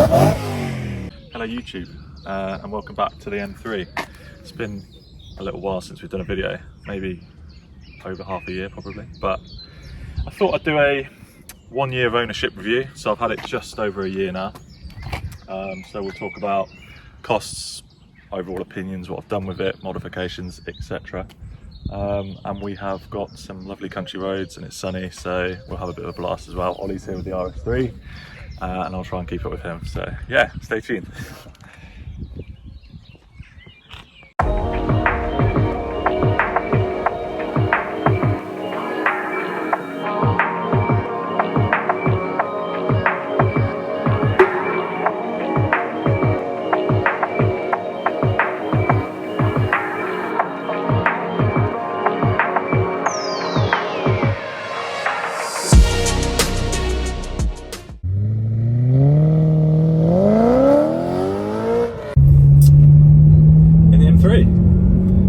Hello YouTube, and welcome back to the M3. It's been a little while since we've done a video, maybe over half a year probably, but I thought I'd do a 1 year of ownership review. So I've had it just over a year now. So we'll talk about costs, overall opinions, what I've done with it, modifications, etc. And we have got some lovely country roads and it's sunny, so we'll have a bit of a blast as well. Ollie's here with the RS3. And I'll try and keep up with him, so yeah, stay tuned.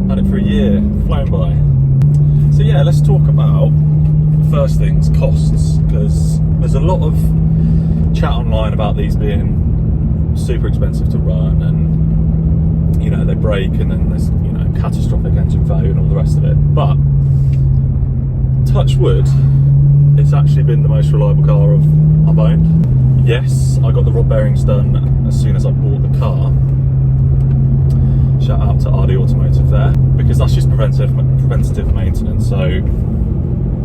Had it for a year, flown by. So yeah, let's talk about, first things, costs, because there's a lot of chat online about these being super expensive to run, and you know, they break and then there's, you know, catastrophic engine failure and all the rest of it. But touch wood, it's actually been the most reliable car I've owned. Yes, I got the rod bearings done as soon as I bought the car. Shout out to RD Automotive there, because that's just preventative maintenance. So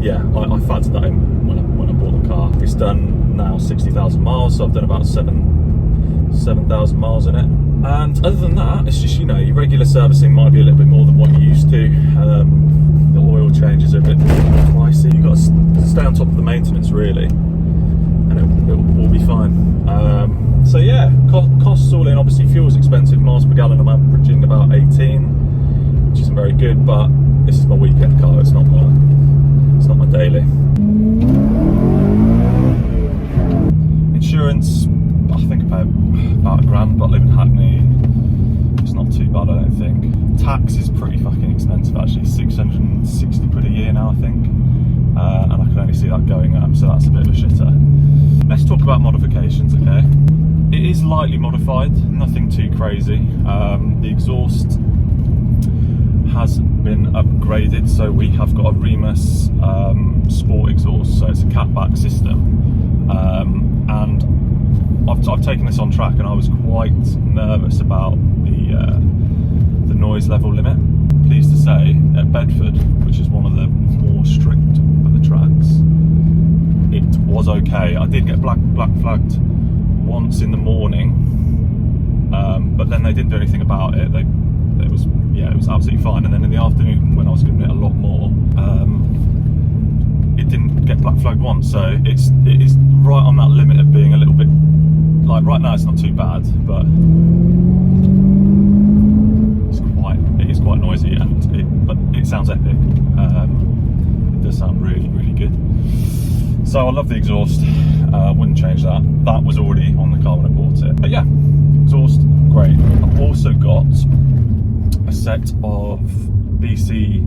yeah, I factored that in when I bought the car. It's done now 60,000 miles, so I've done about 7,000 miles in it. And other than that, it's just, you know, your regular servicing might be a little bit more than what you're used to. The oil changes are a bit pricey. You've got to stay on top of the maintenance really, and it will all be fine. So yeah, costs all in. Obviously fuel's expensive, miles per gallon I'm averaging about 18, which isn't very good, but this is my weekend car, it's not my daily. Insurance, I think I pay about £1,000, but I live in Hackney, it's not too bad I don't think. Tax is pretty fucking expensive actually, 660 quid a year now I think, and I can only see that going up, so that's a bit of a shitter. Let's talk about modifications, okay? It is lightly modified, nothing too crazy. The exhaust has been upgraded, so we have got a Remus Sport exhaust, so it's a catback system. And I've taken this on track, and I was quite nervous about the noise level limit. Pleased to say, at Bedford, which is one of the more strict of the tracks, it was okay. I did get black flagged once in the morning, but then they didn't do anything about it. It was absolutely fine. And then in the afternoon, when I was giving it a lot more, it didn't get black flagged once. So it is right on that limit of being a little bit, like right now it's not too bad, but it is quite noisy, but it sounds epic. It does sound really, really good. So I love the exhaust, wouldn't change that. That was already on the car when I bought it. But yeah, exhaust, great. I've also got a set of BC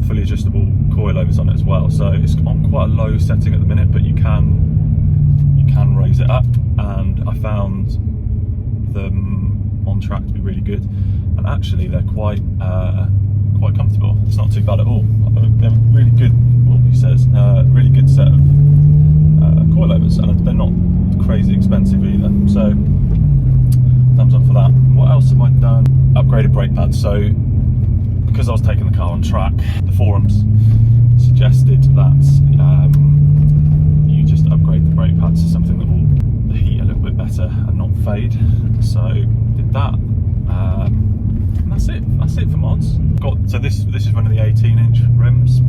fully adjustable coilovers on it as well. So it's on quite a low setting at the minute, but you can raise it up, and I found them on track to be really good. And actually they're quite comfortable. It's not too bad at all. They're really good, what he says, really good set of coilovers, and they're not crazy expensive either. So thumbs up for that. What else have I done? Upgraded brake pads. So because I was taking the car on track, the forums suggested that you just upgrade the brake pads to something that will heat a little bit better and not fade. So did that. And that's it for mods. So this is one of the 18-inch rims,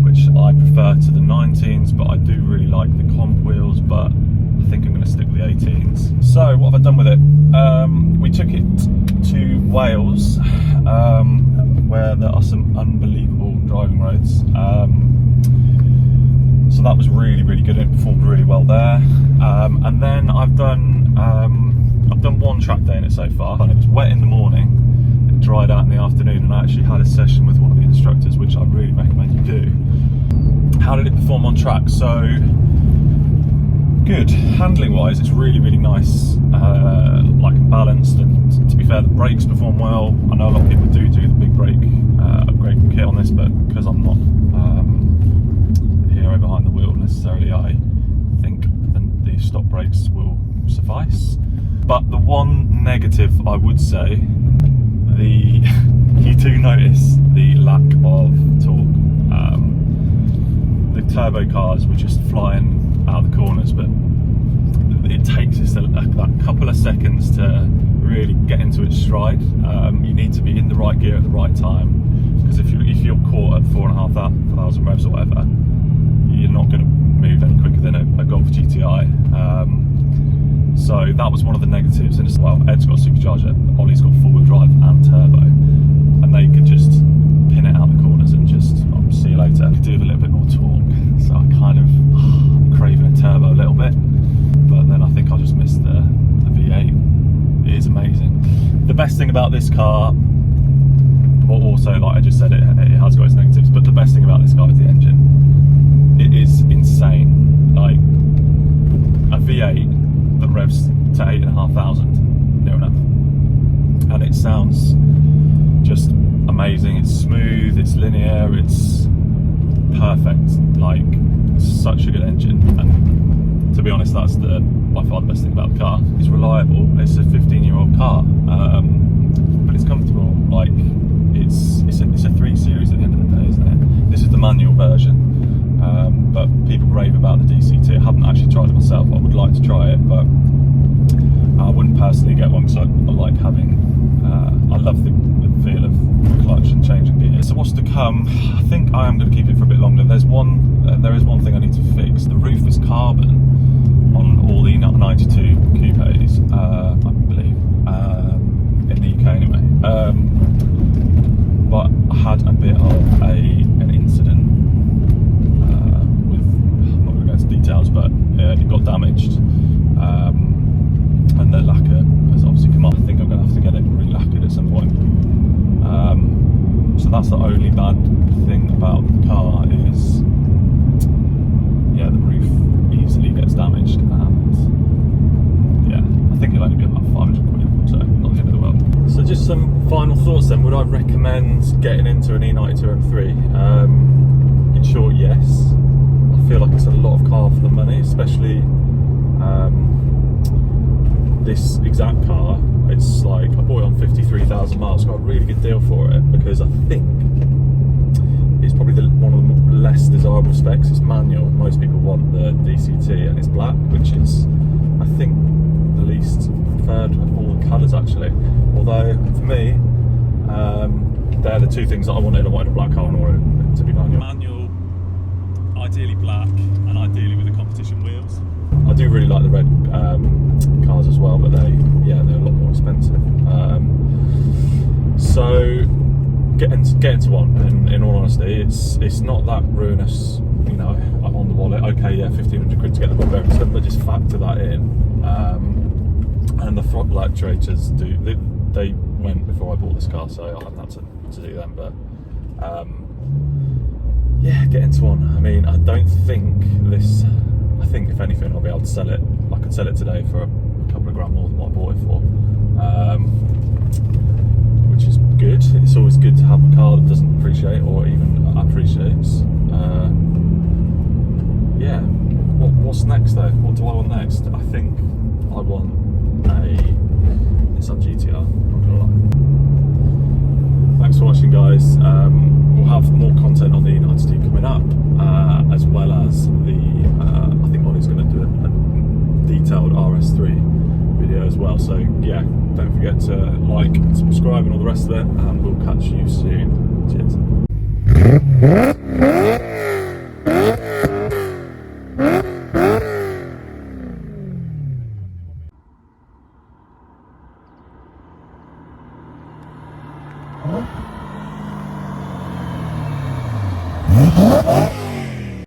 which I prefer to the 19s, but I do really like the comp wheels, but I think I'm going to stick with the 18s. So what have I done with it? We took it to Wales, where there are some unbelievable driving roads. So that was really, really good. It performed really well there. And then I've done one track day in it so far, and it was wet in the morning, it dried out in the afternoon, and I actually had a session with one of the instructors, which I really recommend you do. How did it perform on track? So good. Handling wise, it's really nice, like and balanced, and to be fair, the brakes perform well. I know a lot of people do the big brake upgrade kit on this, but because I'm not hero behind the wheel necessarily, I think the stock brakes will suffice. But the one negative I would say, you do notice the lack of torque. The turbo cars were just flying out of the corners, but it takes us that couple of seconds to really get into its stride. You need to be in the right gear at the right time, because if you're caught at 4,500 revs or whatever, you're not going to move any quicker than a Golf GTI. So that was one of the negatives. And well, Ed's got a supercharger, Ollie's got four-wheel drive and turbo, and they could just pin it out the corners and just see you later. Could do with a little bit more torque, so I kind of craving a turbo a little bit, but then I think I'll just miss the V8. It is amazing. The best thing about this car, well, also, like I just said, it has got its negatives, but the best thing about this car is the engine. It is insane. Like a V8 that revs to 8,500 near enough, and it sounds just amazing. It's smooth, it's linear, it's perfect. Like, such a good engine, and to be honest, that's by far the best thing about the car. It's reliable. It's a 15-year-old car, but it's comfortable. Like, it's a 3 Series at the end of the day, isn't it? This is the manual version, but people rave about the DCT. I haven't actually tried it myself. I would like to try it, but I wouldn't personally get one because I like having. I love the feel of clutch and changing gears. So what's to come? I think I am going to keep it for a bit longer. There is one thing I need to fix. The roof is carbon on all the E92 coupes, I believe, in the UK anyway. But I had a bit of an incident with, I'm not going to go into details, but it got damaged, and the lacquer has obviously come off. I think I'm going to have to get it re-lacquered at some point. So that's the only bad thing about the car is, yeah, the roof easily gets damaged, and yeah, I think it'll only be about 500 quid, so not the end of the world. So just some final thoughts then. Would I recommend getting into an E92 M3? In short, yes. I feel like it's a lot of car for the money, especially this exact car. It's like, I bought it on 53,000 miles, got a really good deal for it, because I think it's probably one of the less desirable specs. It's manual. Most people want the DCT, and it's black, which is, I think, the least preferred of all the colours actually. Although for me, they're the two things that I wanted. I wanted a black car and I wanted it to be manual. Manual, ideally black, and ideally with the competition wheels. I do really like the red cars as well, but they're a lot more expensive. So getting to one, in all honesty, it's not that ruinous. You know, I'm on the wallet. Okay, yeah, 1,500 quid to get the ball bearing system, but just factor that in. And the throttle actuators they went before I bought this car, so I haven't had to do them. But yeah, get into one. I mean, I don't think this. I think if anything, I'll be able to sell it. I could sell it today for a couple of grand more than what I bought it for, which is good. It's always good to have a car that doesn't depreciate or even appreciates. Yeah. What's next though? What do I want next? I think I want a Nissan GTR. Not gonna lie. Thanks for watching, guys. We'll have more content on the E92 coming up, as well as I think Ollie's going to do a detailed RS3 video as well. So yeah, don't forget to like, subscribe, and all the rest of it, and we'll catch you soon. Cheers.